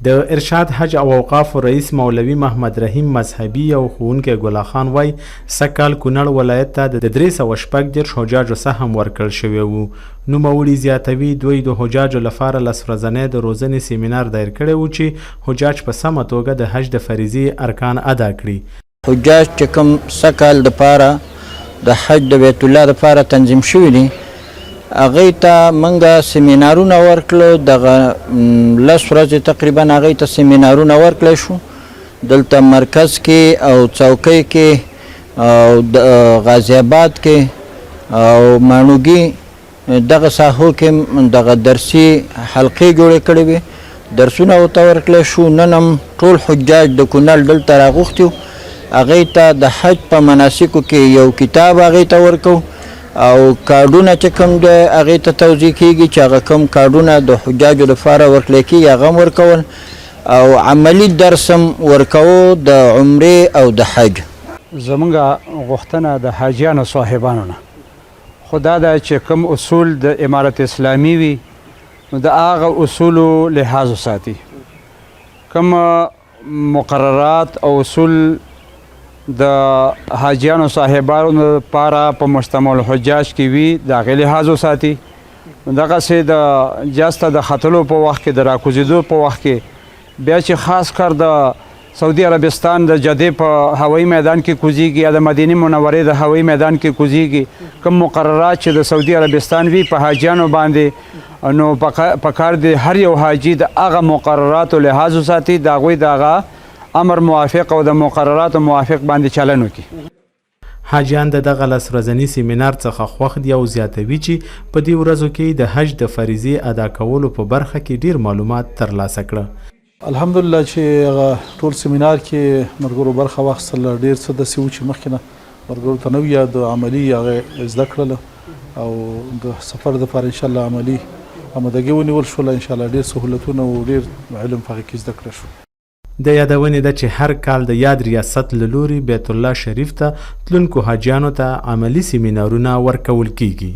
د ارشاد حج او اوقاف رئیس مولوي محمد رحیم مذهبي او ښوونکی ګلا خان وایي سږ کال کونړ ولایت ته د 316 حجاجو سهم ورکړل شوی و. نوموړي زیاتوي دوی د حجاجو لپاره لس ورځنی د روزنې سیمینار دایر کړی و چې حجاج په سمه توګه د حج د فریضې ارکان ادا کړي. حجاج چې کوم سږ کال دپاره د حج د بیت الله دپاره تنظیم شوي دي هغوی ته موږ سیمینارونه ورکړو. دغه 10 ورځې تقریبا هغوی ته سیمینارونه ورکړی شو. دلته مرکز کې او څوکۍ کې او غازی آباد کې او ماڼوګي دغه ساحو کې دغه درسي حلقې جوړې کړې وې. درسونه ورته ورکړی شو. نن هم ټول حجاج د کونړ دلته راغوښتي وو. هغوی ته د حج په مناسکو کې یو کتاب هغوی ته ورکو او کارډونه چې کوم دی هغې ته توضیح کېږي چې هغه کوم کارډونه د حجاجو لپاره ورکړی کېږي هغه هم ورکول او عملي درس هم ورکوو د عمرې او د حج. زمونږ غوښتنه د حاجیانو صاحبانو نه خو دا ده چې کوم اصول د امارت اسلامي وي نو د هغه اصولو لحاظ وساتي. کوم مقررات او اصول د حاجیانو صاحبانو لپاره په مشتمل حجاج کې وي د هغې لحاظ وساتي. دغسې د جاز ته د ختلو په وخت کې د راکوزېدو په وخت کې بیا چې خاص کر د سعودي عربستان د جدې په هوایي میدان کې کوزیږي یا د مدینې منورې د هوایي میدان کې کوزیږي کوم مقررات چې د سعودي عربستان وي په حاجیانو باندې نو پکار دی هر یو حاجي د هغه مقرراتو لحاظ وساتي د هغوی د هغه امر موافق او د مقرراتو موافق باندې چلن وکړي. حاجیان د دغه لس ورځني سیمینار څخه خوښ دي او زیاتوي چې په دې ورځو کې د حج د فریضې ادا کولو په برخه کې ډیر معلومات ترلاسه کړه. الحمدلله چې هغه ټول سیمینار کې مرګرو برخه واخیستل ډیر څه داسې و چې مخکې نه مرګرو ته نوي د عملي هغه زده کړله او د سفر دپاره انشاءالله عملي آمادګي ونیول شوله. انشاءالله ډیر سهولتونه او ډیر علم په هغې کې زده کړی شو. د یادونې ده چې هر کال د یاد ریاست له لوري بیت الله شریف ته تلونکو حاجیانو ته عملي سیمینارونه ورکول کیږي.